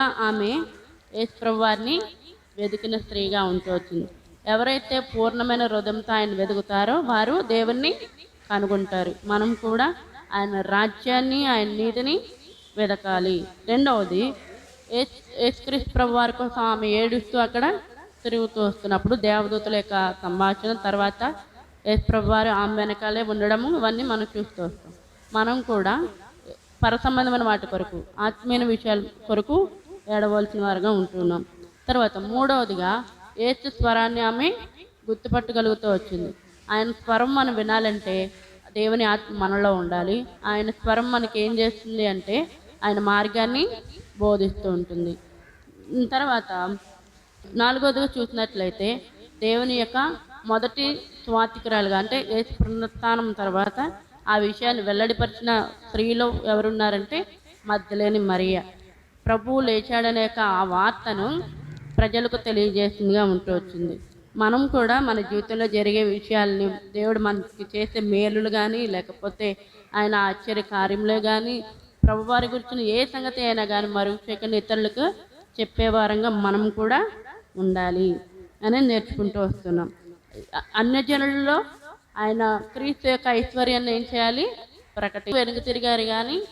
ఆమె యేసుప్రభు వారిని వెతికిన స్త్రీగా ఉంటూ వచ్చింది. ఎవరైతే పూర్ణమైన హృదయంతో ఆయన వెతుకుతారో వారు దేవుణ్ణి కనుగొంటారు. మనం కూడా ఆయన రాజ్యాన్ని, ఆయన నీతిని వెతకాలి. రెండవది, యేసుక్రీస్తు ప్రభు వారి కోసం ఆమె ఏడుస్తూ అక్కడ తిరుగుతూ వస్తున్నప్పుడు దేవదూతల యొక్క సంభాషణ తర్వాత యేసుప్రభు వారు ఆమె వెనకాలే ఉండడము, ఇవన్నీ మనం చూస్తూ వస్తాం. మనం కూడా పరసంబంధమైన వాటి కొరకు, ఆత్మీయ విషయాల కొరకు ఏడవలసిన వారుగా ఉంటున్నాం. తర్వాత మూడవదిగా యేసు స్వరాన్ని ఆమె గుర్తుపట్టగలుగుతూ వచ్చింది. ఆయన స్వరం మనం వినాలంటే దేవుని ఆత్మ మనలో ఉండాలి. ఆయన స్వరం మనకి ఏం చేస్తుంది అంటే ఆయన మార్గాన్ని బోధిస్తూ ఉంటుంది. తర్వాత నాలుగవదిగా చూసినట్లయితే దేవుని యొక్క మొదటి స్వాతికురాలుగా అంటే యేసు పునరుత్థానం తర్వాత ఆ విషయాన్ని వెల్లడిపరిచిన స్త్రీలో ఎవరున్నారంటే మగ్దలేని మరియ. ప్రభువు లేచాడనే ఆ వార్తను ప్రజలకు తెలియజేసిందిగా ఉంటూ వచ్చింది. మనం కూడా మన జీవితంలో జరిగే విషయాల్ని, దేవుడు మనకి చేసే మేలులు కానీ లేకపోతే ఆయన ఆశ్చర్య కార్యములే కానీ ప్రభువారి గురించిన ఏ సంగతి అయినా కానీ మరుగు ఇతరులకు చెప్పేవారంగా మనం కూడా ఉండాలి అని నేర్చుకుంటూ వస్తున్నాం. అన్యజనులలో ఆయన క్రీస్తు యొక్క ఐశ్వర్యాన్ని ఏం చేయాలి? వెనుక తిరిగారు కానీ